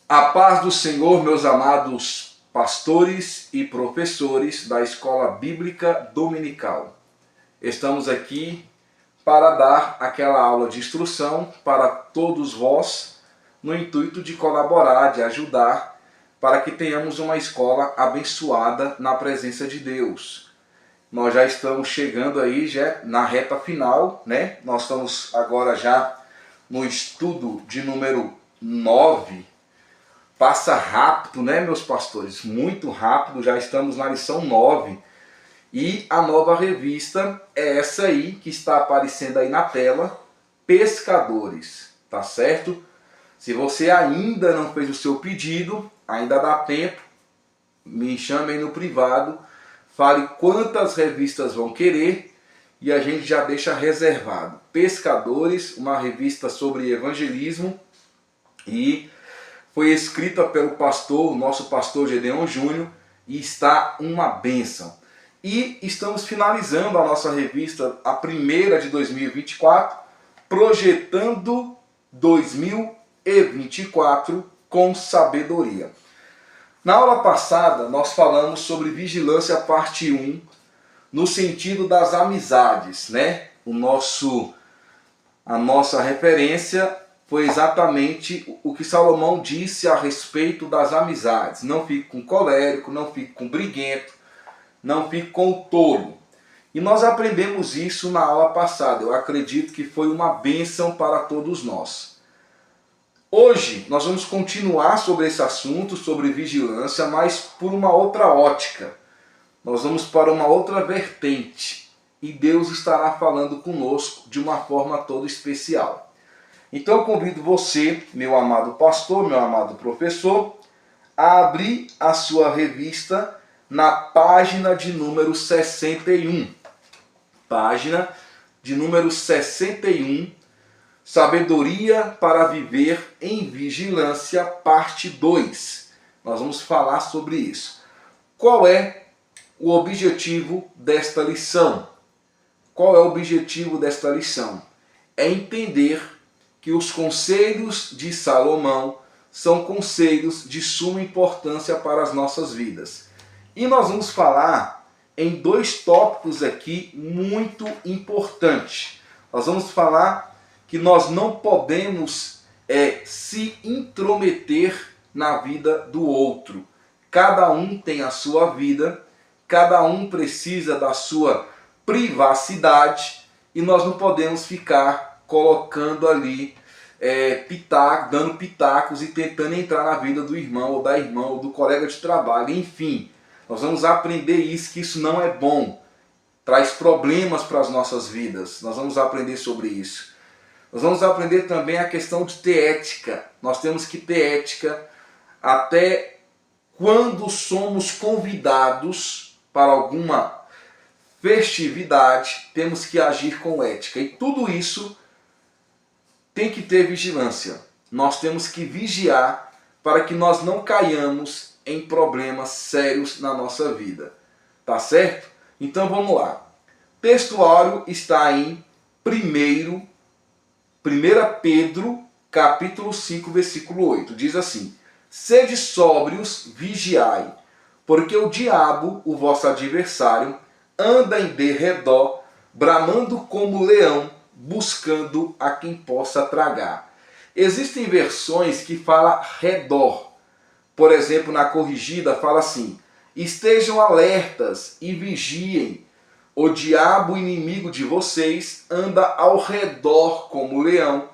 A paz do Senhor, meus amados pastores e professores da Escola Bíblica Dominical. Estamos aqui para dar aquela aula de instrução para todos vós, no intuito de colaborar, de ajudar, para que tenhamos uma escola abençoada na presença de Deus. Nós já estamos chegando aí já na reta final, né? Nós estamos agora já no estudo de número 9. Passa rápido, né, meus pastores? Muito rápido, já estamos na lição 9. E a nova revista é essa aí que está aparecendo aí na tela, Pescadores, tá certo? Se você ainda não fez o seu pedido, ainda dá tempo, me chamem no privado, fale quantas revistas vão querer e a gente já deixa reservado. Pescadores, uma revista sobre evangelismo, e foi escrita pelo pastor, nosso pastor Gedeon Júnior, e está uma bênção. E estamos finalizando a nossa revista, a primeira de 2024, projetando 2024 com sabedoria. Na aula passada, nós falamos sobre vigilância parte 1, no sentido das amizades, né? A nossa referência foi exatamente o que Salomão disse a respeito das amizades. Não fique com colérico, não fique com briguento, não fique com o tolo. E nós aprendemos isso na aula passada. Eu acredito que foi uma bênção para todos nós. Hoje nós vamos continuar sobre esse assunto, sobre vigilância, mas por uma outra ótica. Nós vamos para uma outra vertente. E Deus estará falando conosco de uma forma toda especial. Então eu convido você, meu amado pastor, meu amado professor, a abrir a sua revista na página de número 61. Página de número 61, Sabedoria para Viver em Vigilância, parte 2. Nós vamos falar sobre isso. Qual é o objetivo desta lição? Qual é o objetivo desta lição? É entender que os conselhos de Salomão são conselhos de suma importância para as nossas vidas. E nós vamos falar em dois tópicos aqui muito importantes. Nós vamos falar que nós não podemos se intrometer na vida do outro. Cada um tem a sua vida, cada um precisa da sua privacidade e nós não podemos ficar colocando ali, dando pitacos e tentando entrar na vida do irmão ou da irmã ou do colega de trabalho. Enfim, nós vamos aprender isso, que isso não é bom. Traz problemas para as nossas vidas. Nós vamos aprender sobre isso. Nós vamos aprender também a questão de ter ética. Nós temos que ter ética até quando somos convidados para alguma festividade, temos que agir com ética. E tudo isso tem que ter vigilância. Nós temos que vigiar para que nós não caiamos em problemas sérios na nossa vida. Tá certo? Então vamos lá. O textuário está em 1 Pedro, capítulo 5, versículo 8. Diz assim: Sede sóbrios, vigiai, porque o diabo, o vosso adversário, anda em derredor, bramando como leão, buscando a quem possa tragar. Existem versões que falam redor. Por exemplo, na corrigida fala assim: estejam alertas e vigiem. O diabo, inimigo de vocês, anda ao redor como leão,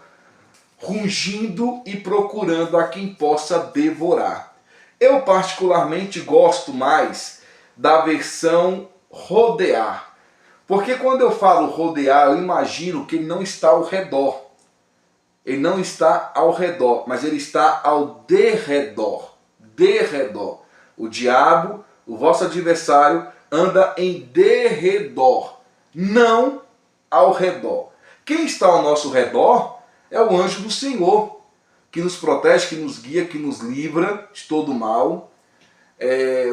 rugindo e procurando a quem possa devorar. Eu particularmente gosto mais da versão rodear. Porque quando eu falo rodear, eu imagino que ele não está ao redor. Ele não está ao redor, mas ele está ao derredor. Derredor. O diabo, o vosso adversário, anda em derredor, não ao redor. Quem está ao nosso redor é o anjo do Senhor, que nos protege, que nos guia, que nos livra de todo mal.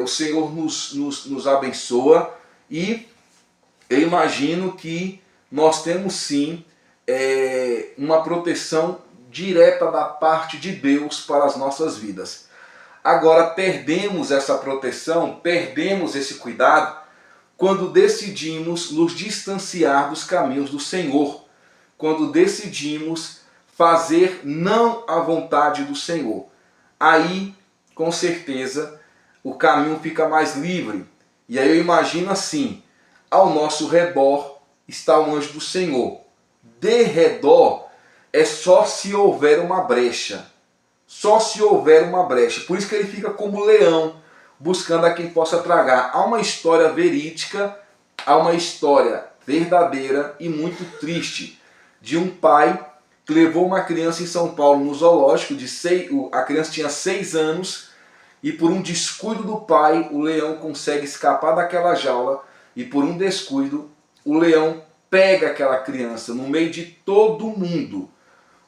O Senhor nos abençoa e eu imagino que nós temos sim uma proteção direta da parte de Deus para as nossas vidas. Agora perdemos essa proteção, perdemos esse cuidado quando decidimos nos distanciar dos caminhos do Senhor, quando decidimos fazer não a vontade do Senhor. Aí, com certeza, o caminho fica mais livre. E aí eu imagino assim, ao nosso redor está o anjo do Senhor. De redor é só se houver uma brecha. Só se houver uma brecha. Por isso que ele fica como leão, buscando a quem possa tragar. Há uma história verídica, há uma história verdadeira e muito triste de um pai que levou uma criança em São Paulo no zoológico. A criança tinha 6 anos e por um descuido do pai, o leão consegue escapar daquela jaula e por um descuido, o leão pega aquela criança no meio de todo mundo.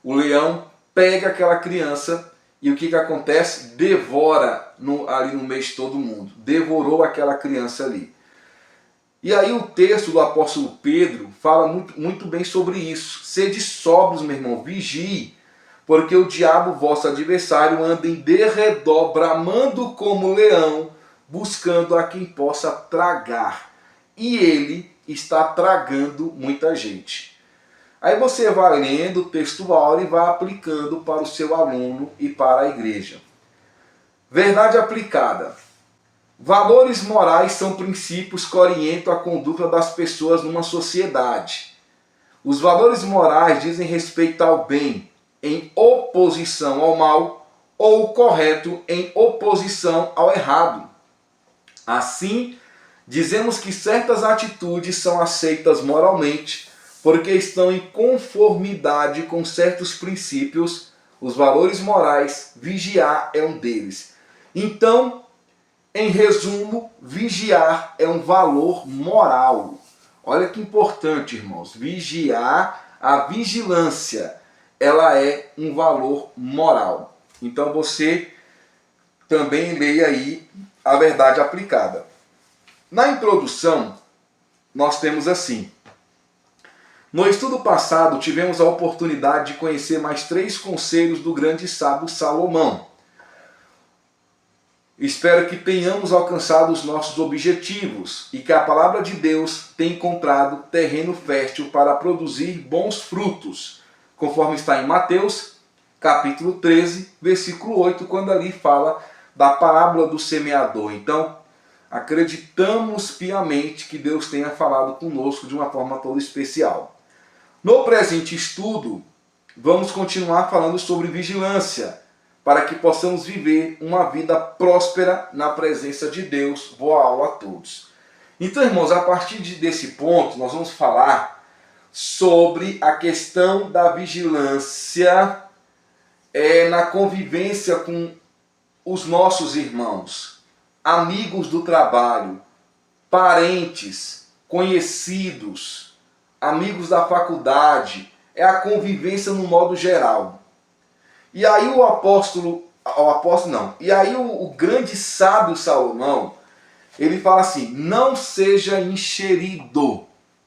O leão pega aquela criança e o que acontece? Devora ali no meio de todo mundo. Devorou aquela criança ali. E aí o texto do apóstolo Pedro fala muito bem sobre isso. Sede sóbrios, meu irmão, vigie, porque o diabo, vosso adversário, anda em derredor, bramando como leão, buscando a quem possa tragar. E ele está tragando muita gente. Aí você vai lendo o textual e vai aplicando para o seu aluno e para a igreja. Verdade aplicada. Valores morais são princípios que orientam a conduta das pessoas numa sociedade. Os valores morais dizem respeito ao bem em oposição ao mal ou o correto em oposição ao errado. Assim, dizemos que certas atitudes são aceitas moralmente porque estão em conformidade com certos princípios, os valores morais. Vigiar é um deles. Então, em resumo, vigiar é um valor moral. Olha que importante, irmãos. Vigiar, a vigilância, ela é um valor moral. Então você também leia aí a verdade aplicada. Na introdução, nós temos assim: no estudo passado, tivemos a oportunidade de conhecer mais 3 conselhos do grande sábio Salomão. Espero que tenhamos alcançado os nossos objetivos e que a palavra de Deus tenha encontrado terreno fértil para produzir bons frutos, conforme está em Mateus, capítulo 13, versículo 8, quando ali fala da parábola do semeador. Então, acreditamos piamente que Deus tenha falado conosco de uma forma toda especial. No presente estudo, vamos continuar falando sobre vigilância, para que possamos viver uma vida próspera na presença de Deus. Boa aula a todos. Então, irmãos, a partir desse ponto, nós vamos falar sobre a questão da vigilância na convivência com os nossos irmãos, amigos do trabalho, parentes, conhecidos, amigos da faculdade. É a convivência no modo geral. E aí o grande sábio Salomão, ele fala assim: não seja encherido,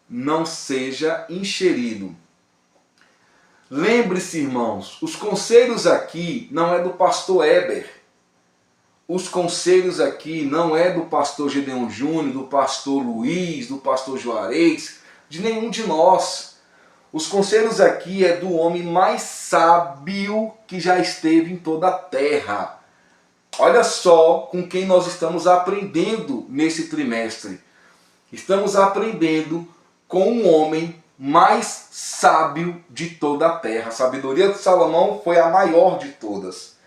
não seja encherido. Lembre-se, irmãos, os conselhos aqui não é do pastor Eber, os conselhos aqui não é do pastor Gedeon Júnior, do pastor Luiz, do pastor Juarez, de nenhum de nós. Os conselhos aqui é do homem mais sábio que já esteve em toda a terra. Olha só com quem nós estamos aprendendo nesse trimestre. Estamos aprendendo com um homem mais sábio de toda a terra. A sabedoria de Salomão foi a maior de todas.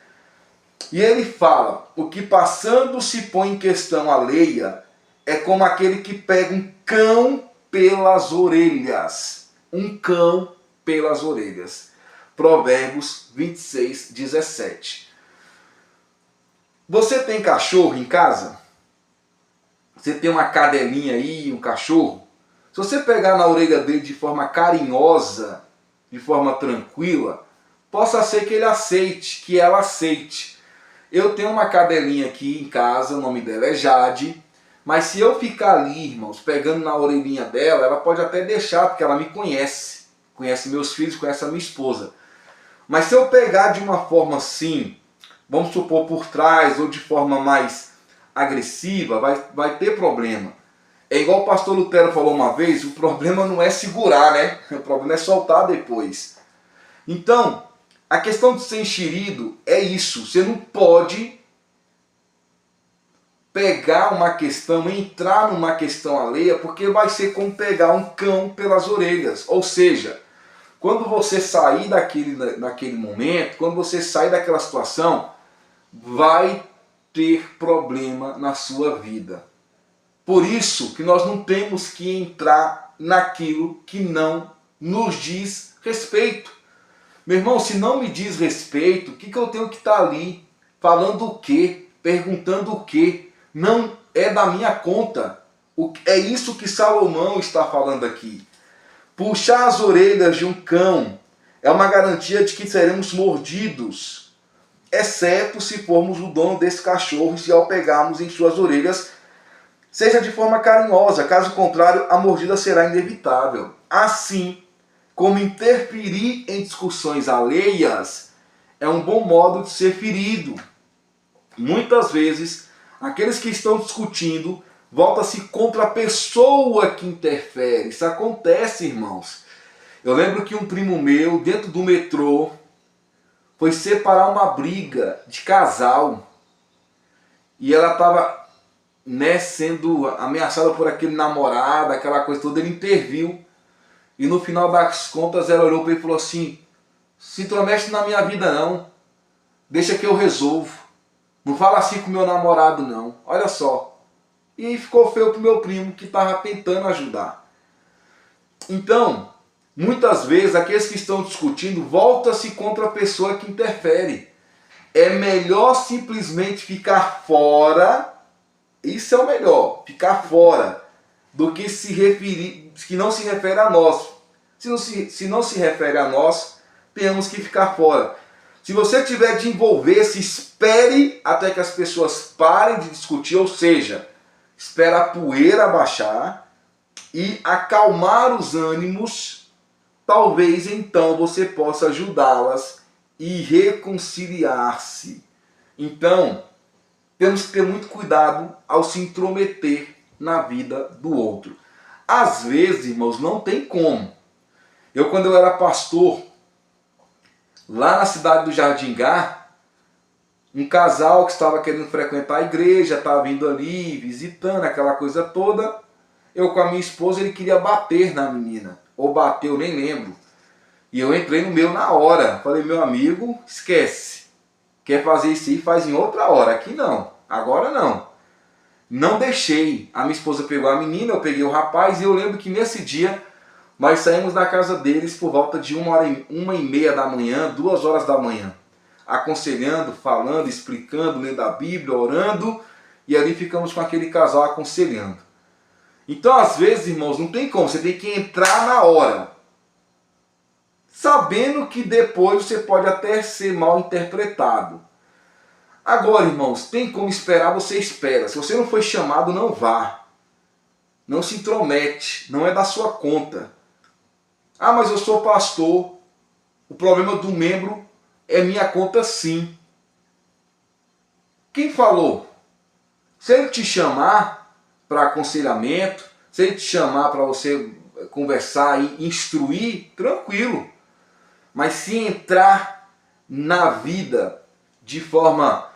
E ele fala: o que passando se põe em questão alheia é como aquele que pega um cão pelas orelhas. Um cão pelas orelhas. Provérbios 26, 17. Você tem cachorro em casa? Você tem uma cadelinha aí, um cachorro? Se você pegar na orelha dele de forma carinhosa, de forma tranquila, possa ser que ele aceite, que ela aceite. Eu tenho uma cadelinha aqui em casa, o nome dela é Jade. Mas se eu ficar ali, irmãos, pegando na orelhinha dela, ela pode até deixar, porque ela me conhece. Conhece meus filhos, conhece a minha esposa. Mas se eu pegar de uma forma assim, vamos supor por trás ou de forma mais agressiva, vai ter problema. É igual o pastor Lutero falou uma vez, o problema não é segurar, né? O problema é soltar depois. Então, a questão de ser enxerido é isso. Você não pode pegar uma questão, entrar numa questão alheia, porque vai ser como pegar um cão pelas orelhas. Ou seja, quando você sair naquele momento, quando você sair daquela situação, vai ter problema na sua vida. Por isso que nós não temos que entrar naquilo que não nos diz respeito. Meu irmão, se não me diz respeito, o que eu tenho que estar ali falando o quê? Perguntando o quê? Não é da minha conta. É isso que Salomão está falando aqui. Puxar as orelhas de um cão é uma garantia de que seremos mordidos, exceto se formos o dono desse cachorro e se ao pegarmos em suas orelhas, seja de forma carinhosa. Caso contrário, a mordida será inevitável. Assim como interferir em discussões alheias é um bom modo de ser ferido. Muitas vezes, aqueles que estão discutindo voltam-se contra a pessoa que interfere. Isso acontece, irmãos. Eu lembro que um primo meu, dentro do metrô, foi separar uma briga de casal. E ela estava sendo ameaçada por aquele namorado, aquela coisa toda. Ele interviu. E no final das contas ela olhou para ele e falou assim: se intromete na minha vida não. Deixa que eu resolvo. Não fala assim com meu namorado não. Olha só. E aí ficou feio pro meu primo que estava tentando ajudar. Então, muitas vezes aqueles que estão discutindo voltam-se contra a pessoa que interfere. É melhor simplesmente ficar fora. Isso é o melhor, ficar fora, do que se referir, que não se refere a nós. Se não se refere a nós, temos que ficar fora. Se você tiver de envolver-se, espere até que as pessoas parem de discutir, ou seja, espera a poeira baixar e acalmar os ânimos. Talvez então você possa ajudá-las e reconciliar-se. Então, temos que ter muito cuidado ao se intrometer na vida do outro. Às vezes, irmãos, não tem como. Quando eu era pastor, lá na cidade do Jardingá, um casal que estava querendo frequentar a igreja, estava vindo ali, visitando, aquela coisa toda. Eu com a minha esposa, ele queria bater na menina. Ou bateu, nem lembro. E eu entrei no meu na hora. Falei, meu amigo, esquece. Quer fazer isso aí, faz em outra hora. Aqui não. Agora não. Não deixei. A minha esposa pegou a menina, eu peguei o rapaz. E eu lembro que nesse dia nós saímos da casa deles por volta de 1h30 da manhã, 2 horas da manhã. Aconselhando, falando, explicando, lendo a Bíblia, orando. E ali ficamos com aquele casal aconselhando. Então às vezes, irmãos, não tem como. Você tem que entrar na hora. Sabendo que depois você pode até ser mal interpretado. Agora, irmãos, tem como esperar, você espera. Se você não foi chamado, não vá. Não se intromete, não é da sua conta. Ah, mas eu sou pastor. O problema do membro é minha conta sim. Quem falou? Se ele te chamar para aconselhamento, se ele te chamar para você conversar e instruir, tranquilo. Mas se entrar na vida de forma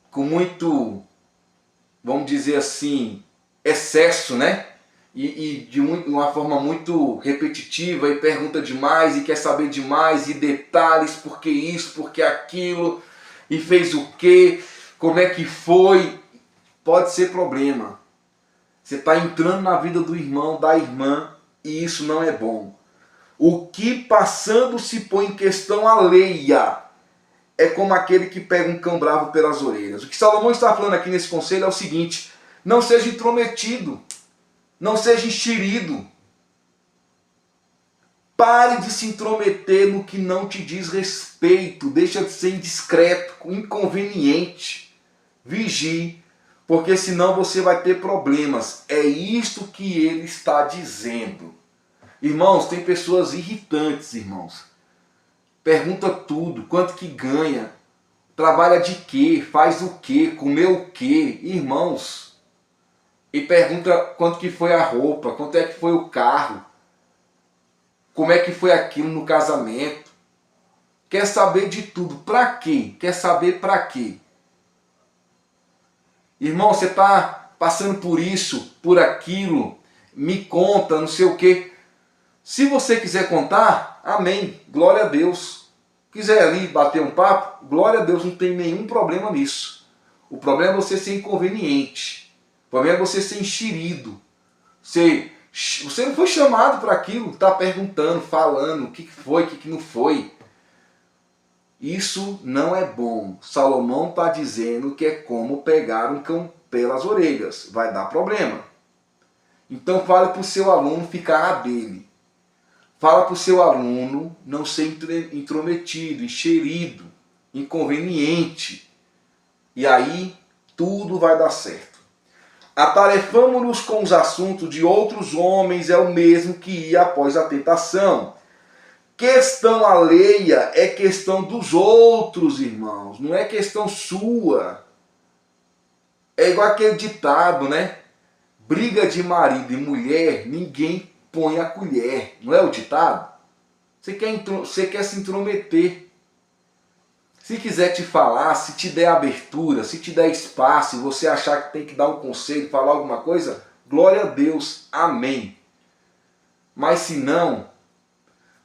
com muito, vamos dizer assim, excesso, né? E de uma forma muito repetitiva, e pergunta demais, e quer saber demais, e detalhes, por que isso, por que aquilo, e fez o quê, como é que foi, pode ser problema. Você está entrando na vida do irmão, da irmã, e isso não é bom. O que passando se põe em questão alheia é como aquele que pega um cão bravo pelas orelhas. O que Salomão está falando aqui nesse conselho é o seguinte: não seja intrometido, não seja enxerido. Pare de se intrometer no que não te diz respeito, deixa de ser indiscreto, inconveniente. Vigie, porque senão você vai ter problemas. É isto que ele está dizendo. Irmãos, tem pessoas irritantes, irmãos. pergunta tudo, quanto que ganha, trabalha de quê, faz o quê, comeu o quê, irmãos. E pergunta quanto que foi a roupa, quanto é que foi o carro, como é que foi aquilo no casamento. Quer saber de tudo. Para quê? Quer saber para quê? Irmão, você está passando por isso, por aquilo, me conta, não sei o quê. Se você quiser contar, amém, glória a Deus. Quiser ali bater um papo, glória a Deus, não tem nenhum problema nisso. O problema é você ser inconveniente. O problema é você ser enxerido. Você não foi chamado para aquilo, está perguntando, falando, o que foi, o que não foi. Isso não é bom. Salomão está dizendo que é como pegar um cão pelas orelhas. Vai dar problema. Então fale para o seu aluno ficar a dele. Fala para o seu aluno não ser intrometido, enxerido, inconveniente. E aí tudo vai dar certo. Atarefamo-nos com os assuntos de outros homens é o mesmo que ir após a tentação. Questão alheia é questão dos outros, irmãos. Não é questão sua. É igual aquele ditado, né? Briga de marido e mulher, ninguém põe a colher. Não é o ditado? Você quer se intrometer. Se quiser te falar, se te der abertura, se te der espaço, e você achar que tem que dar um conselho, falar alguma coisa, glória a Deus, amém. Mas se não,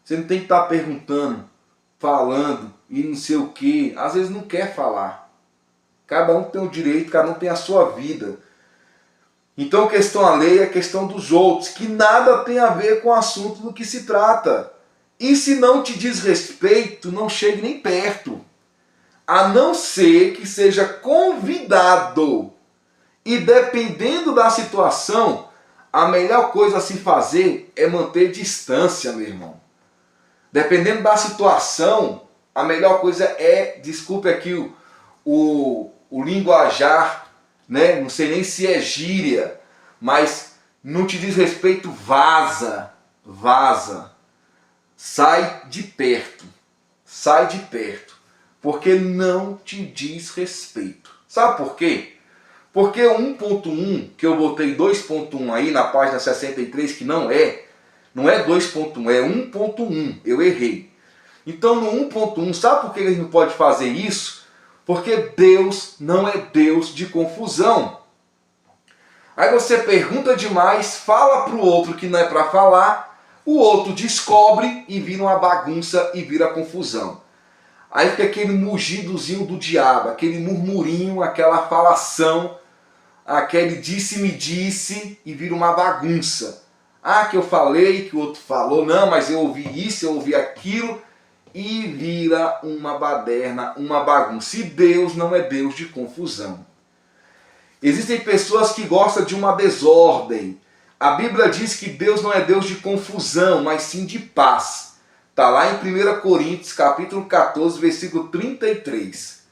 você não tem que estar perguntando, falando e não sei o que. Às vezes não quer falar. Cada um tem o direito, cada um tem a sua vida. Então questão alheia é questão dos outros, que nada tem a ver com o assunto do que se trata. E se não te diz respeito, não chegue nem perto. A não ser que seja convidado. E dependendo da situação, a melhor coisa a se fazer é manter distância, meu irmão. Dependendo da situação, a melhor coisa é, desculpe aqui o linguajar, né? Não sei nem se é gíria, mas não te diz respeito, vaza, vaza. Sai de perto, porque não te diz respeito. Sabe por quê? Porque o 1.1, que eu botei 2.1 aí na página 63, que não é 2.1, é 1.1, eu errei. Então no 1.1, sabe por que a gente não pode fazer isso? Porque Deus não é Deus de confusão. Aí você pergunta demais, fala para o outro que não é para falar, o outro descobre e vira uma bagunça e vira confusão. Aí fica aquele mugidozinho do diabo, aquele murmurinho, aquela falação, aquele disse-me disse e vira uma bagunça. Ah, que eu falei, que o outro falou, não, mas eu ouvi isso, eu ouvi aquilo, e vira uma baderna, uma bagunça. E Deus não é Deus de confusão. Existem pessoas que gostam de uma desordem. A Bíblia diz que Deus não é Deus de confusão, mas sim de paz. Está lá em 1 Coríntios, capítulo 14, versículo 33.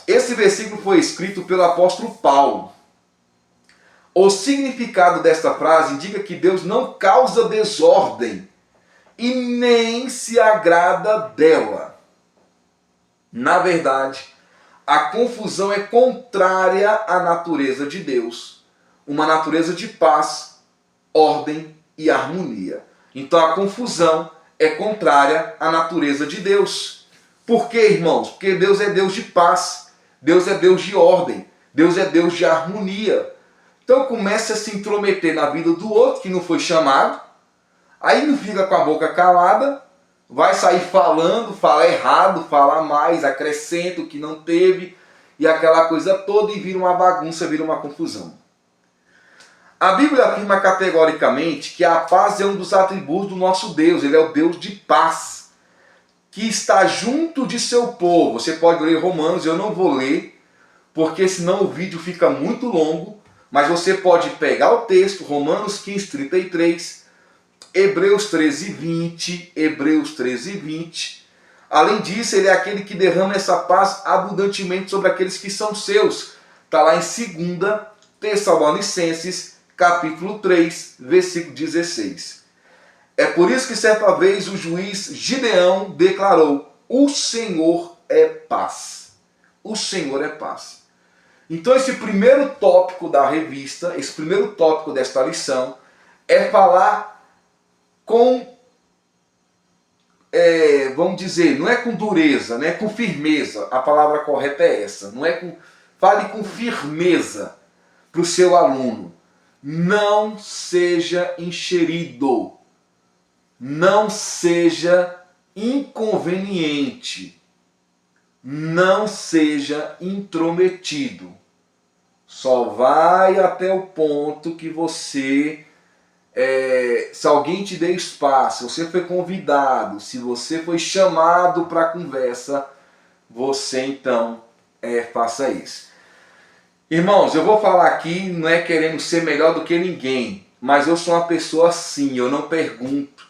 Esse versículo foi escrito pelo apóstolo Paulo. O significado desta frase indica que Deus não causa desordem e nem se agrada dela. Na verdade, a confusão é contrária à natureza de Deus, uma natureza de paz, ordem e harmonia. Então a confusão é contrária à natureza de Deus. Por quê, irmãos? Porque Deus é Deus de paz, Deus é Deus de ordem, Deus é Deus de harmonia. Então comece a se intrometer na vida do outro que não foi chamado, aí não fica com a boca calada, vai sair falando, falar errado, falar mais, acrescenta o que não teve, e aquela coisa toda, e vira uma bagunça, vira uma confusão. A Bíblia afirma categoricamente que a paz é um dos atributos do nosso Deus. Ele é o Deus de paz, que está junto de seu povo. Você pode ler Romanos, eu não vou ler, porque senão o vídeo fica muito longo, mas você pode pegar o texto, Romanos 15, 33, Hebreus 13, 20, Hebreus 13, 20. Além disso, ele é aquele que derrama essa paz abundantemente sobre aqueles que são seus. Está lá em 2 Tessalonicenses, capítulo 3, versículo 16. É por isso que certa vez o juiz Gideão declarou: O Senhor é paz. O Senhor é paz. Então esse primeiro tópico da revista, esse primeiro tópico desta lição, é falar com, vamos dizer, não é com dureza, não é com firmeza, a palavra correta é essa, não é com, fale com firmeza para o seu aluno. Não seja encherido, não seja inconveniente, não seja intrometido. Só vai até o ponto que você, se alguém te deu espaço, se você foi convidado, se você foi chamado para conversa, você então faça isso. Irmãos, eu vou falar aqui, não é querendo ser melhor do que ninguém, mas eu sou uma pessoa assim, eu não pergunto.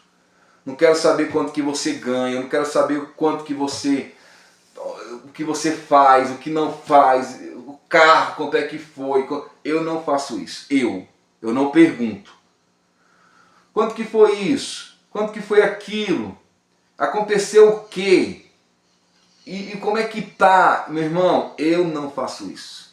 Não quero saber quanto que você ganha, eu não quero saber quanto que você, o que você faz, o que não faz, o carro, quanto é que foi. Eu não faço isso. Eu não pergunto. Quanto que foi isso? Quanto que foi aquilo? Aconteceu o quê? E como é que tá, meu irmão? Eu não faço isso.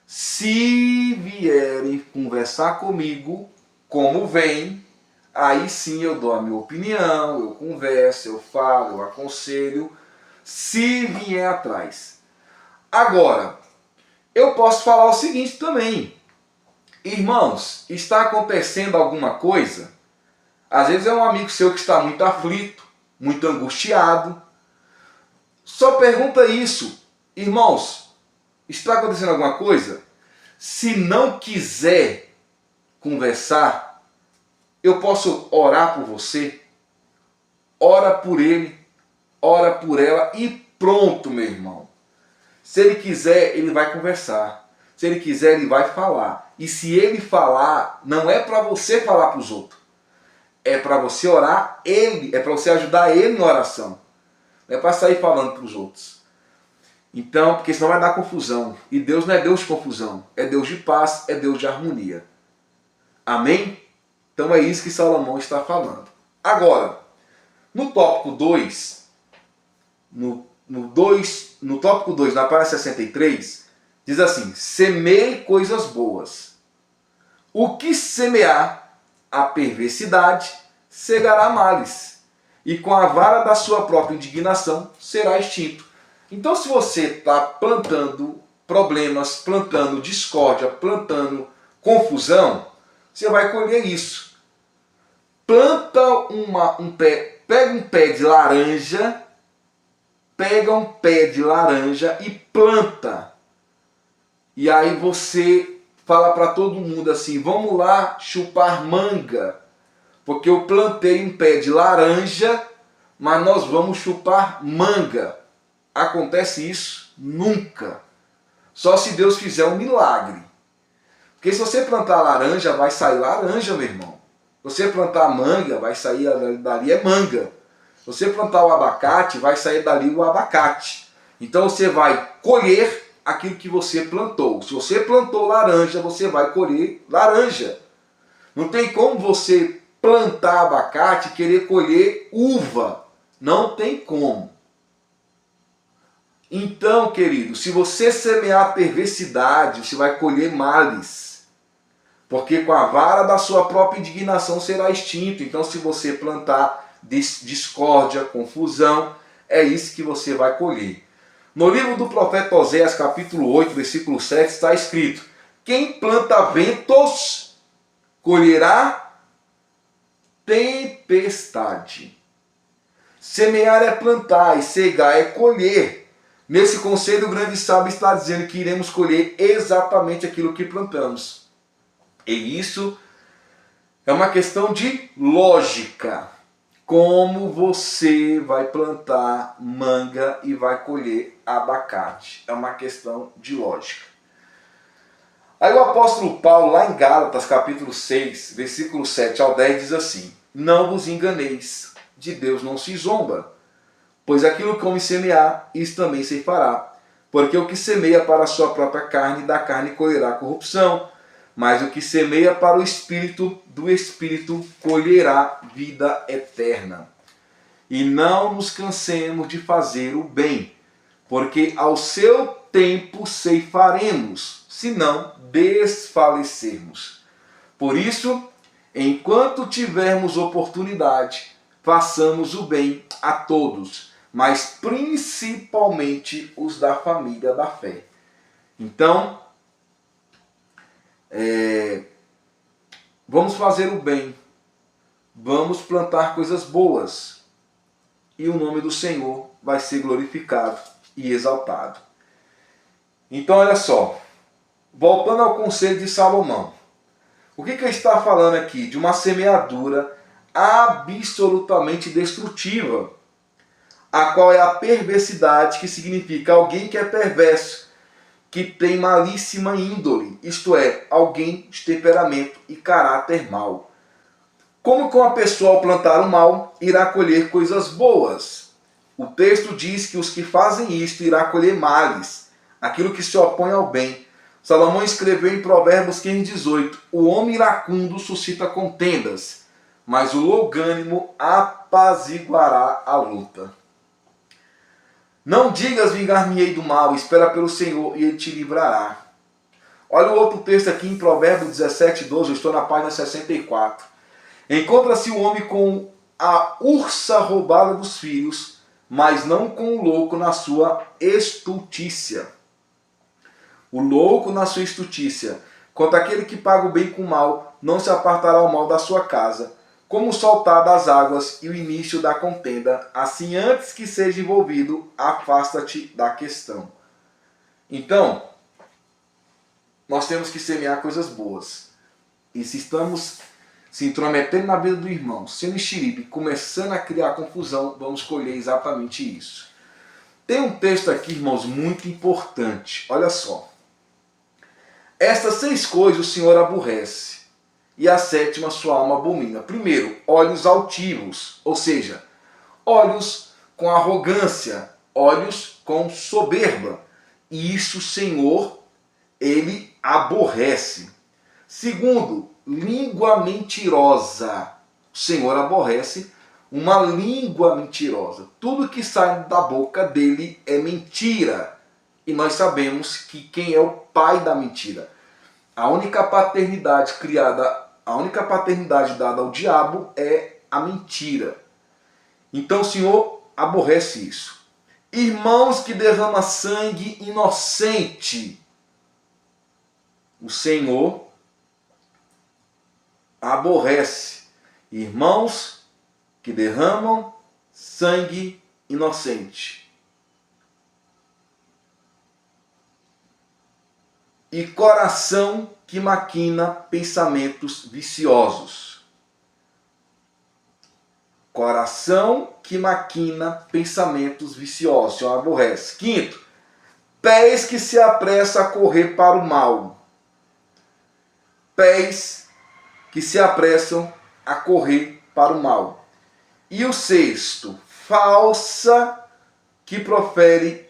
Se vierem conversar comigo, como vem, aí sim eu dou a minha opinião, eu converso, eu falo, eu aconselho, se vier atrás. Agora, eu posso falar o seguinte também. Irmãos, está acontecendo alguma coisa? Às vezes é um amigo seu que está muito aflito, muito angustiado. Só pergunta isso. Irmãos, está acontecendo alguma coisa? Se não quiser conversar, eu posso orar por você? Ora por ele, ora por ela e pronto, meu irmão. Se ele quiser, ele vai conversar. Se ele quiser, ele vai falar. E se ele falar, não é para você falar para os outros. É para você orar ele, é para você ajudar ele na oração. Não é para sair falando para os outros. Então, porque senão vai dar confusão. E Deus não é Deus de confusão. É Deus de paz, é Deus de harmonia. Amém? Então é isso que Salomão está falando. Agora, no tópico 2, no tópico 2, na página 63, diz assim: semeie coisas boas. O que semear a perversidade, cegará males, e com a vara da sua própria indignação será extinto. Então, se você está plantando problemas, plantando discórdia, plantando confusão, você vai colher isso. Planta pega um pé de laranja, e planta. E aí você fala para todo mundo assim: vamos lá chupar manga, porque eu plantei um pé de laranja, mas nós vamos chupar manga. Acontece isso? Nunca. Só se Deus fizer um milagre. Porque se você plantar laranja, vai sair laranja, meu irmão. Se você plantar manga, vai sair dali é manga. Se você plantar o abacate, vai sair dali o abacate. Então você vai colher aquilo que você plantou. Se você plantou laranja, você vai colher laranja. Não tem como você plantar abacate e querer colher uva. Não tem como. Então, querido, se você semear perversidade, você vai colher males. Porque com a vara da sua própria indignação será extinto. Então, se você plantar discórdia, confusão, é isso que você vai colher. No livro do profeta Oséias, capítulo 8, versículo 7, está escrito: quem planta ventos, colherá tempestade. Semear é plantar e cegar é colher. Nesse conselho, o grande sábio está dizendo que iremos colher exatamente aquilo que plantamos. E isso é uma questão de lógica. Como você vai plantar manga e vai colher abacate? É uma questão de lógica. Aí o apóstolo Paulo, lá em Gálatas, capítulo 6, versículo 7 ao 10, diz assim: não vos enganeis, de Deus não se zomba, pois aquilo que homem semear, isso também se fará. Porque o que semeia para a sua própria carne, da carne colherá corrupção, mas o que semeia para o Espírito, do Espírito colherá vida eterna. e não nos cansemos de fazer o bem, porque ao seu tempo ceifaremos, se não desfalecermos. Por isso, enquanto tivermos oportunidade, façamos o bem a todos, mas principalmente os da família da fé. Então, vamos fazer o bem, vamos plantar coisas boas, e o nome do Senhor vai ser glorificado e exaltado. Então, olha só, voltando ao conselho de Salomão, o que ele está falando aqui? De uma semeadura absolutamente destrutiva, a qual é a perversidade, que significa alguém que é perverso, que tem malíssima índole, isto é, alguém de temperamento e caráter mau. Como que uma pessoa ao plantar o mal irá colher coisas boas? O texto diz que os que fazem isto irá colher males, aquilo que se opõe ao bem. Salomão escreveu em Provérbios 15:18, o homem iracundo suscita contendas, mas o longânimo apaziguará a luta. Não digas vingar-me-ei do mal, espera pelo Senhor e ele te livrará. Olha o outro texto aqui em Provérbios 17:12, eu estou na página 64. Encontra-se o homem com a ursa roubada dos filhos, mas não com o louco na sua estultícia. O louco na sua estultícia. Quanto aquele que paga o bem com o mal, não se apartará o mal da sua casa. Como o soltar das águas e o início da contenda, assim antes que seja envolvido, afasta-te da questão. Então, nós temos que semear coisas boas. E se estamos se intrometendo na vida do irmão, sendo xerife, começando a criar confusão, vamos colher exatamente isso. Tem um texto aqui, irmãos, muito importante. Olha só. Estas 6 coisas o Senhor aborrece, e a 7ª sua alma abomina. Primeiro, olhos altivos, ou seja, olhos com arrogância, olhos com soberba. E isso o Senhor, ele aborrece. Segundo, língua mentirosa. O Senhor aborrece uma língua mentirosa. Tudo que sai da boca dele é mentira. E nós sabemos que quem é o pai da mentira? A única paternidade dada ao diabo é a mentira. Então o Senhor aborrece isso. Irmãos que derramam sangue inocente. O Senhor aborrece. Irmãos que derramam sangue inocente. E coração que maquina pensamentos viciosos. Coração que maquina pensamentos viciosos. O Senhor aborrece. Quinto, pés que se apressam a correr para o mal. Pés que se apressam a correr para o mal. E o sexto,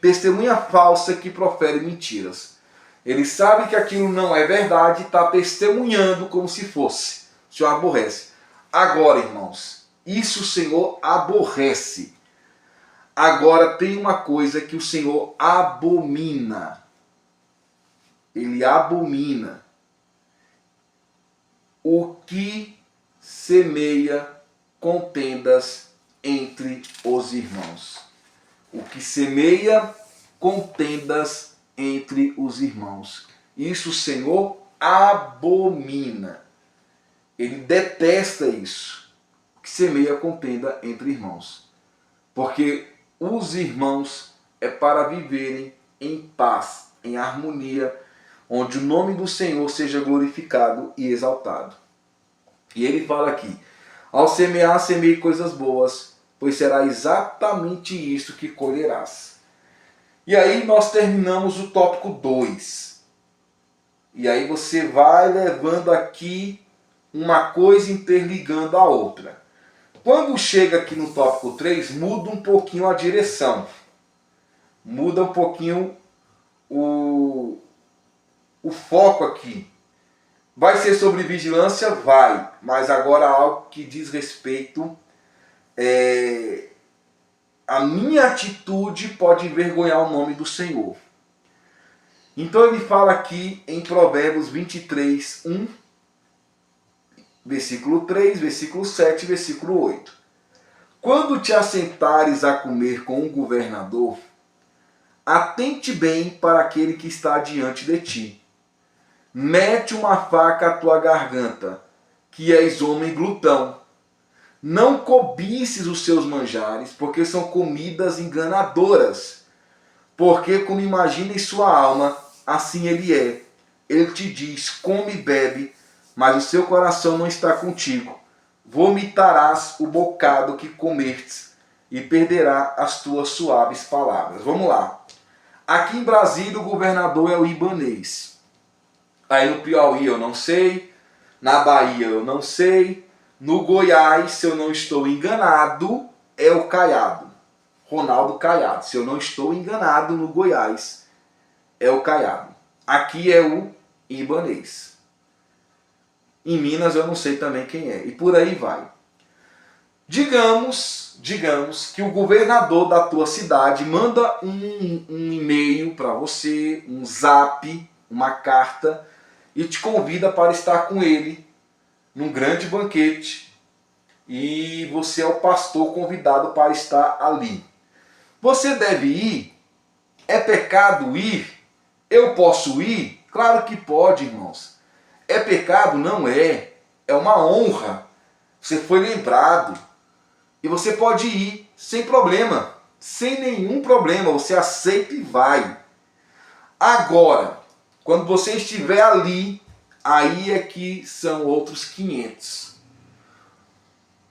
testemunha falsa que profere mentiras. Ele sabe que aquilo não é verdade e está testemunhando como se fosse. O Senhor aborrece. Agora, irmãos, isso o Senhor aborrece. Agora tem uma coisa que o Senhor abomina. Ele abomina. O que semeia contendas entre os irmãos. O que semeia contendas entre os irmãos. Isso o Senhor abomina. Ele detesta isso. Que semeia contenda entre irmãos. Porque os irmãos é para viverem em paz, em harmonia, onde o nome do Senhor seja glorificado e exaltado. E ele fala aqui, ao semear, semeie coisas boas, pois será exatamente isto que colherás. E aí nós terminamos o tópico 2. E aí você vai levando aqui uma coisa interligando a outra. Quando chega aqui no tópico 3, muda um pouquinho a direção. Muda um pouquinho o foco aqui. Vai ser sobre vigilância? Vai. Mas agora algo que diz respeito a minha atitude pode envergonhar o nome do Senhor. Então ele fala aqui em Provérbios 23, 1, versículo 3, versículo 7, versículo 8. Quando te assentares a comer com um governador, atente bem para aquele que está diante de ti. Mete uma faca à tua garganta, que és homem glutão. Não cobices os seus manjares, porque são comidas enganadoras. Porque como imagina em sua alma, assim ele é. Ele te diz, come e bebe, mas o seu coração não está contigo. Vomitarás o bocado que comertes e perderá as tuas suaves palavras. Vamos lá. Aqui em Brasília o governador é o Ibanez. Aí no Piauí eu não sei, na Bahia eu não sei, no Goiás, se eu não estou enganado, é o Caiado. Ronaldo Caiado. Se eu não estou enganado, no Goiás é o Caiado. Aqui é o Ibanez. Em Minas eu não sei também quem é. E por aí vai. Digamos que o governador da tua cidade manda um e-mail para você, um zap, uma carta, e te convida para estar com ele num grande banquete. E você é o pastor convidado para estar ali. Você deve ir? É pecado ir? Eu posso ir? Claro que pode, irmãos. É pecado? Não é. É uma honra. Você foi lembrado. E você pode ir sem problema. Sem nenhum problema. Você aceita e vai. Agora, quando você estiver ali, aí é que são outros 500.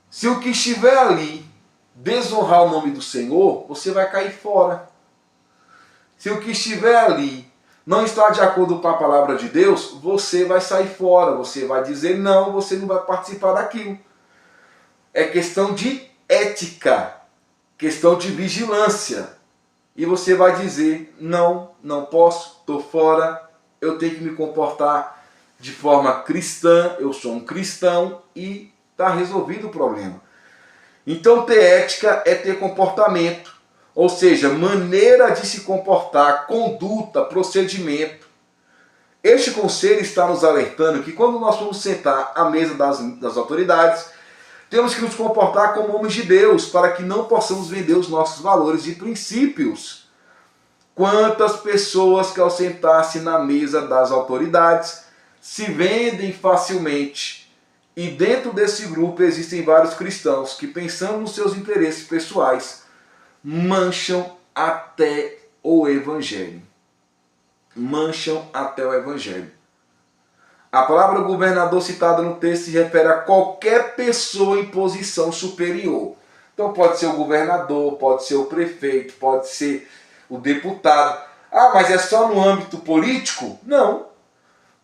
Se o que estiver ali desonrar o nome do Senhor, você vai cair fora. Se o que estiver ali não está de acordo com a palavra de Deus, você vai sair fora. Você vai dizer não, você não vai participar daquilo. É questão de ética, questão de vigilância. E você vai dizer não, não posso, estou fora, eu tenho que me comportar de forma cristã, eu sou um cristão e está resolvido o problema. Então ter ética é ter comportamento, ou seja, maneira de se comportar, conduta, procedimento. Este conselho está nos alertando que quando nós vamos sentar à mesa das autoridades, temos que nos comportar como homens de Deus, para que não possamos vender os nossos valores e princípios. Quantas pessoas que ao sentar-se na mesa das autoridades se vendem facilmente. E dentro desse grupo existem vários cristãos que, pensando nos seus interesses pessoais, mancham até o Evangelho. Mancham até o Evangelho. A palavra governador citada no texto se refere a qualquer pessoa em posição superior. Então pode ser o governador, pode ser o prefeito, pode ser o deputado. Ah, mas é só no âmbito político? Não.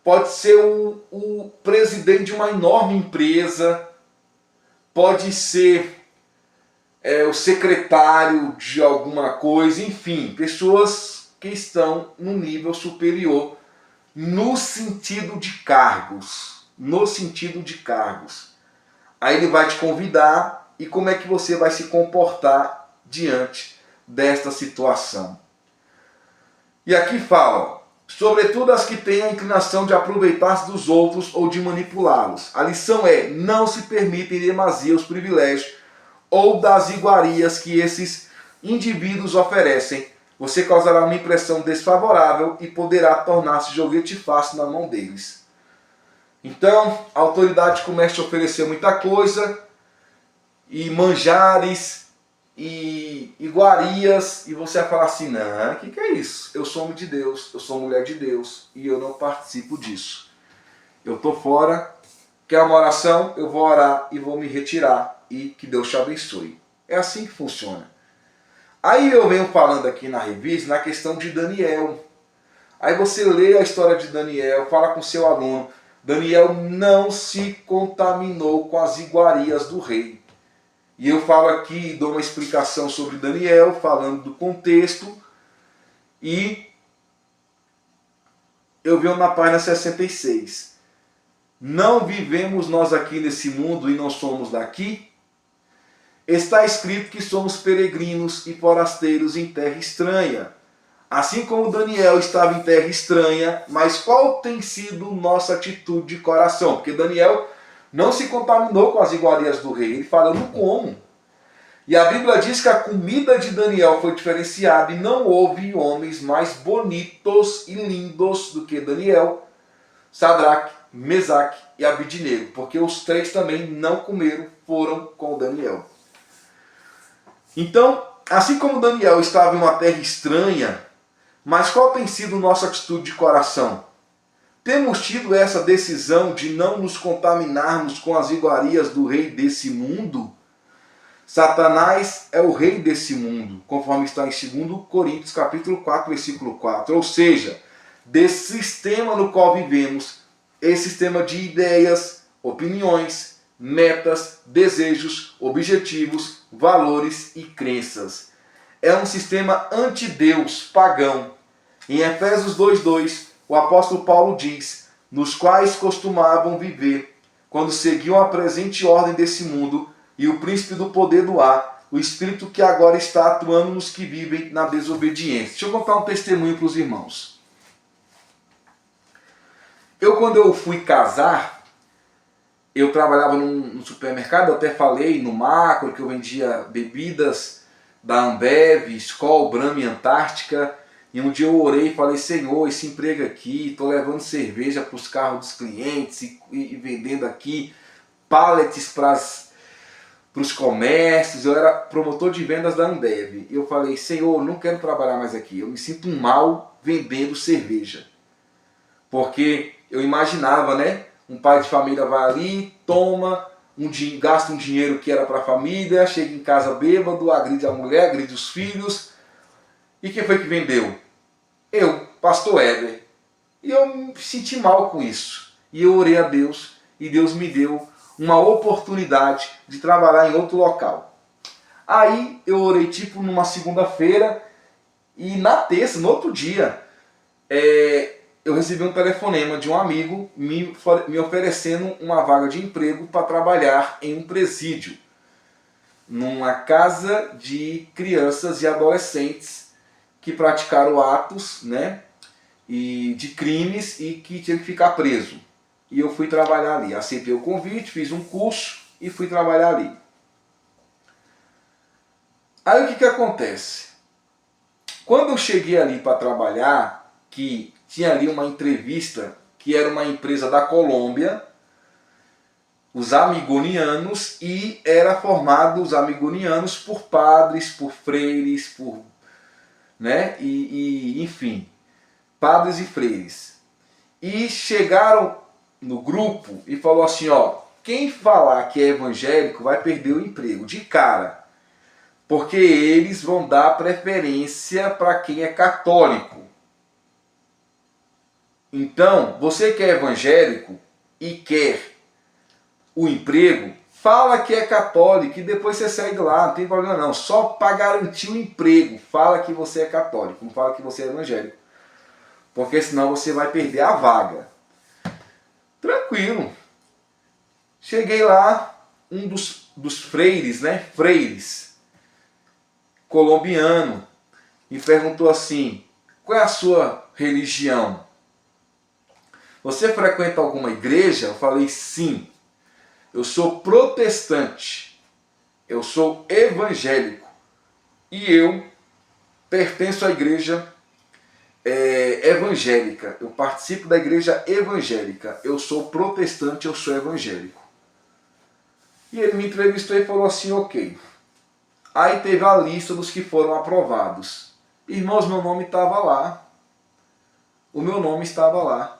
Pode ser o presidente de uma enorme empresa, pode ser o secretário de alguma coisa, enfim, pessoas que estão no nível superior no sentido de cargos. No sentido de cargos. Aí ele vai te convidar e como é que você vai se comportar diante desta situação. E aqui fala, sobretudo as que têm a inclinação de aproveitar-se dos outros ou de manipulá-los. A lição é, não se permitem demasia os privilégios ou das iguarias que esses indivíduos oferecem. Você causará uma impressão desfavorável e poderá tornar-se joguete fácil na mão deles. Então, a autoridade começa a oferecer muita coisa, e manjares, e iguarias, e você vai falar assim, não, o que é isso? Eu sou homem de Deus, eu sou mulher de Deus, e eu não participo disso. Eu estou fora, quer uma oração? Eu vou orar e vou me retirar, e que Deus te abençoe. É assim que funciona. Aí eu venho falando aqui na revista, na questão de Daniel. Aí você lê a história de Daniel, fala com seu aluno, Daniel não se contaminou com as iguarias do rei. E eu falo aqui, dou uma explicação sobre Daniel, falando do contexto, e eu venho na página 66. Não vivemos nós aqui nesse mundo e não somos daqui? Está escrito que somos peregrinos e forasteiros em terra estranha. Assim como Daniel estava em terra estranha, mas qual tem sido nossa atitude de coração? Porque Daniel não se contaminou com as iguarias do rei, ele fala, eu não como. E a Bíblia diz que a comida de Daniel foi diferenciada e não houve homens mais bonitos e lindos do que Daniel, Sadraque, Mesaque e Abidnego, porque os três também não comeram, foram com Daniel. Então, assim como Daniel estava em uma terra estranha, mas qual tem sido nossa atitude de coração? Temos tido essa decisão de não nos contaminarmos com as iguarias do rei desse mundo? Satanás é o rei desse mundo, conforme está em 2 Coríntios capítulo 4, versículo 4. Ou seja, desse sistema no qual vivemos, esse sistema de ideias, opiniões, metas, desejos, objetivos, valores e crenças. É um sistema anti-Deus, pagão. Em Efésios 2:2, o apóstolo Paulo diz, nos quais costumavam viver, quando seguiam a presente ordem desse mundo, e o príncipe do poder do ar, o espírito que agora está atuando nos que vivem na desobediência. Deixa eu contar um testemunho para os irmãos. Quando eu fui casar, eu trabalhava num supermercado, eu até falei no Macro, que eu vendia bebidas da Ambev, Skol, Brahma e Antártica. E um dia eu orei e falei, Senhor, esse emprego aqui, estou levando cerveja para os carros dos clientes e vendendo aqui pallets para os comércios. Eu era promotor de vendas da Ambev. E eu falei, Senhor, não quero trabalhar mais aqui. Eu me sinto mal vendendo cerveja. Porque eu imaginava, né? Um pai de família vai ali, toma, gasta um dinheiro que era para a família, chega em casa bêbado, agride a mulher, agride os filhos. E quem foi que vendeu? Eu, pastor Éder. E eu me senti mal com isso. E eu orei a Deus e Deus me deu uma oportunidade de trabalhar em outro local. Aí eu orei tipo numa segunda-feira e na terça, no outro dia, eu recebi um telefonema de um amigo me oferecendo uma vaga de emprego para trabalhar em um presídio, numa casa de crianças e adolescentes que praticaram atos, né, e de crimes e que tinham que ficar preso. E eu fui trabalhar ali. Aceitei o convite, fiz um curso e fui trabalhar ali. Aí o que acontece? Quando eu cheguei ali para trabalhar, que tinha ali uma entrevista, que era uma empresa da Colômbia, os amigonianos, e era formado os amigonianos por padres, por freires, por, né, enfim, padres e freires. E chegaram no grupo e falou assim, ó, quem falar que é evangélico vai perder o emprego de cara, porque eles vão dar preferência para quem é católico. Então, você que é evangélico e quer o emprego, fala que é católico e depois você sai de lá, não tem problema não, só para garantir o emprego, fala que você é católico, não fala que você é evangélico, porque senão você vai perder a vaga. Tranquilo. Cheguei lá, um dos freires, né? Freires, colombiano, me perguntou assim, qual é a sua religião? Você frequenta alguma igreja? Eu falei, sim. Eu sou protestante. Eu sou evangélico. E eu pertenço à igreja evangélica. Eu participo da igreja evangélica. Eu sou protestante, eu sou evangélico. E ele me entrevistou e falou assim, ok. Aí teve a lista dos que foram aprovados. Irmãos, meu nome estava lá. O meu nome estava lá.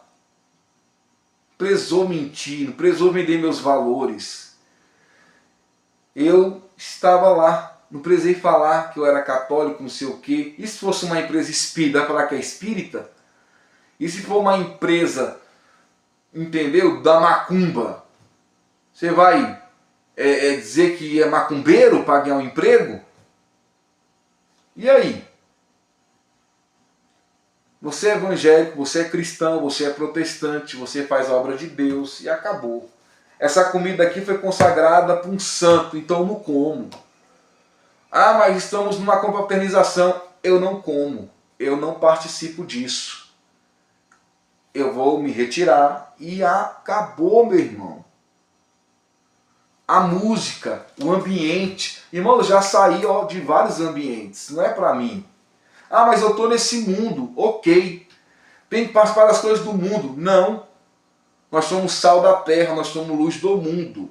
Prezou mentir, prezou vender meus valores. Eu estava lá. Não precisei falar que eu era católico, não sei o quê. E se fosse uma empresa espírita, vai falar que é espírita? E se for uma empresa, entendeu, da macumba, você vai dizer que é macumbeiro para ganhar um emprego? E aí? Você é evangélico, você é cristão, você é protestante, você faz a obra de Deus e acabou. Essa comida aqui foi consagrada para um santo, então eu não como. Ah, mas estamos numa confraternização. Eu não como, eu não participo disso. Eu vou me retirar e acabou, meu irmão. A música, o ambiente. Irmão, eu já saí de vários ambientes, não é para mim. Ah, mas eu estou nesse mundo, ok. Tem que participar das coisas do mundo. Não. Nós somos sal da terra, nós somos luz do mundo.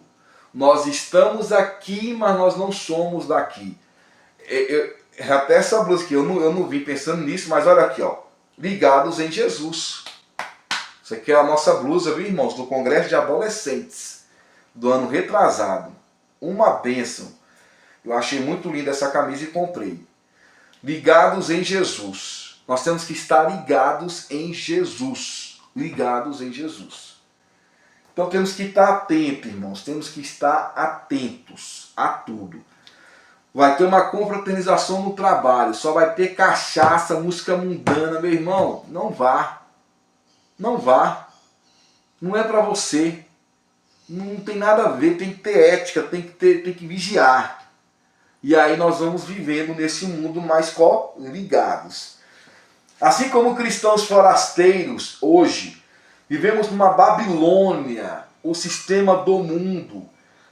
Nós estamos aqui, mas nós não somos daqui. Até essa blusa aqui, eu não vim pensando nisso, mas olha aqui, ó. Ligados em Jesus. Isso aqui é a nossa blusa, viu, irmãos? Do Congresso de Adolescentes, do ano retrasado. Uma bênção. Eu achei muito linda essa camisa e comprei. Ligados em Jesus. Nós temos que estar ligados em Jesus. Ligados em Jesus. Então temos que estar atentos, irmãos. Temos que estar atentos a tudo. Vai ter uma confraternização no trabalho. Só vai ter cachaça, música mundana. Meu irmão, não vá. Não vá. Não é para você. Não tem nada a ver. Tem que ter ética. Tem que vigiar. E aí nós vamos vivendo nesse mundo mais ligados. Assim como cristãos forasteiros, hoje, vivemos numa Babilônia, o sistema do mundo.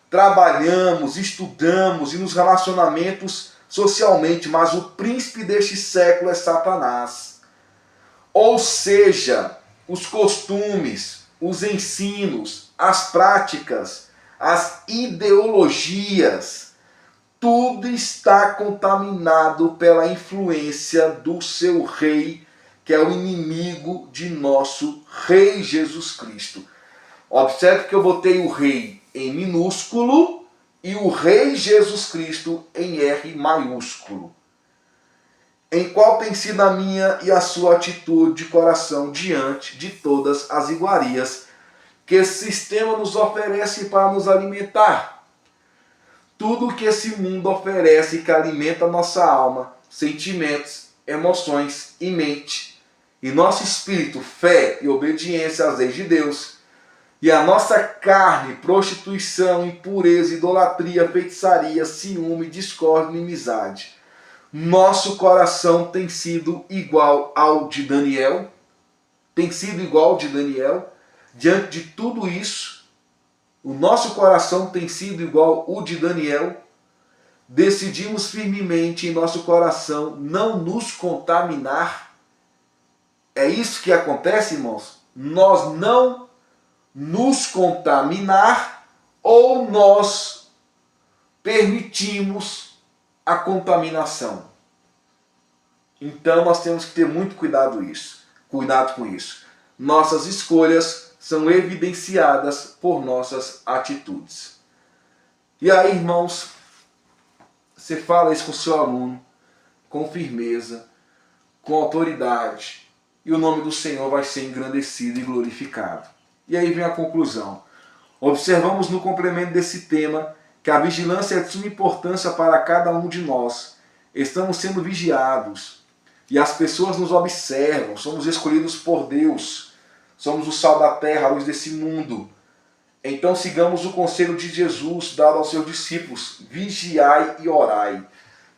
Trabalhamos, estudamos e nos relacionamentos socialmente, mas o príncipe deste século é Satanás. Ou seja, os costumes, os ensinos, as práticas, as ideologias, tudo está contaminado pela influência do seu rei, que é o inimigo de nosso Rei Jesus Cristo. Observe que eu botei o rei em minúsculo e o Rei Jesus Cristo em R maiúsculo. Em qual tem sido a minha e a sua atitude de coração diante de todas as iguarias que esse sistema nos oferece para nos alimentar? Tudo que esse mundo oferece que alimenta a nossa alma, sentimentos, emoções e mente, e nosso espírito, fé e obediência às leis de Deus, e a nossa carne, prostituição, impureza, idolatria, feitiçaria, ciúme, discórdia e inimizade. Nosso coração tem sido igual ao de Daniel? Tem sido igual ao de Daniel? Diante de tudo isso, o nosso coração tem sido igual ao de Daniel? Decidimos firmemente em nosso coração não nos contaminar? É isso que acontece, irmãos? Nós não nos contaminar ou nós permitimos a contaminação? Então nós temos que ter muito cuidado com isso. Nossas escolhas são evidenciadas por nossas atitudes. E aí, irmãos, você fala isso com o seu aluno, com firmeza, com autoridade, e o nome do Senhor vai ser engrandecido e glorificado. E aí vem a conclusão. Observamos no complemento desse tema que a vigilância é de suma importância para cada um de nós. Estamos sendo vigiados e as pessoas nos observam. Somos escolhidos por Deus. Somos o sal da terra, a luz desse mundo. Então sigamos o conselho de Jesus dado aos seus discípulos. Vigiai e orai.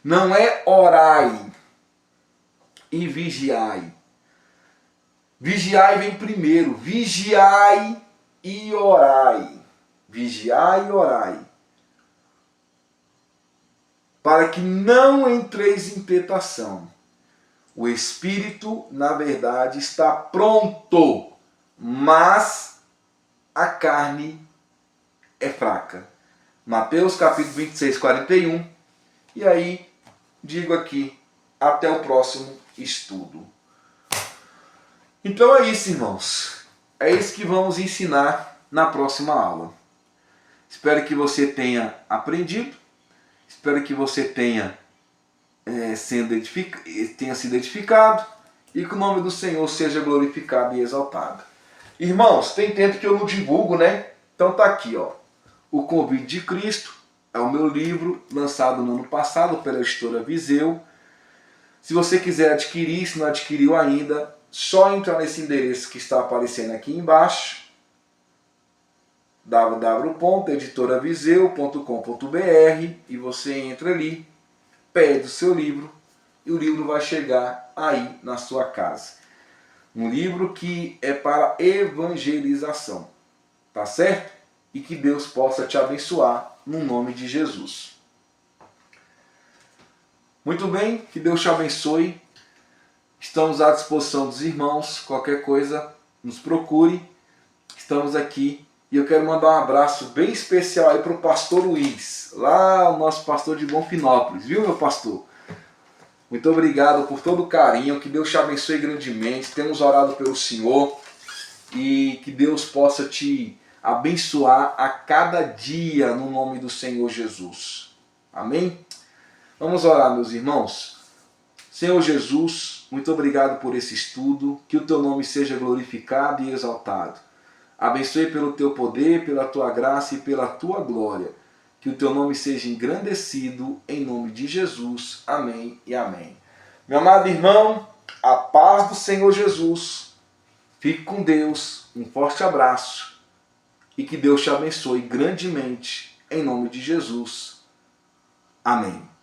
Não é orai e vigiai. Vigiai vem primeiro. Vigiai e orai. Vigiai e orai. Para que não entreis em tentação. O espírito, na verdade, está pronto, mas a carne é fraca. Mateus capítulo 26, 41. E aí, digo aqui, até o próximo estudo. Então é isso, irmãos. É isso que vamos ensinar na próxima aula. Espero que você tenha aprendido. Espero que você tenha sido edificado e que o nome do Senhor seja glorificado e exaltado. Irmãos, tem tempo que eu não divulgo, né? Então tá aqui, ó. O Convite de Cristo é o meu livro lançado no ano passado pela editora Viseu. Se você quiser adquirir, se não adquiriu ainda, só entrar nesse endereço que está aparecendo aqui embaixo, www.editoraviseu.com.br, e você entra ali pede o seu livro e o livro vai chegar aí na sua casa. Um livro que é para evangelização, tá certo? E que Deus possa te abençoar no nome de Jesus. Muito bem, que Deus te abençoe. Estamos à disposição dos irmãos, qualquer coisa nos procure. Estamos aqui e eu quero mandar um abraço bem especial aí para o pastor Luiz, lá o nosso pastor de Bonfinópolis, viu, meu pastor? Muito obrigado por todo o carinho, que Deus te abençoe grandemente. Temos orado pelo Senhor e que Deus possa te abençoar a cada dia no nome do Senhor Jesus. Amém? Vamos orar, meus irmãos. Senhor Jesus, muito obrigado por esse estudo, que o teu nome seja glorificado e exaltado. Abençoe pelo teu poder, pela tua graça e pela tua glória. Que o teu nome seja engrandecido em nome de Jesus. Amém e amém. Meu amado irmão, a paz do Senhor Jesus. Fique com Deus. Um forte abraço. E que Deus te abençoe grandemente em nome de Jesus. Amém.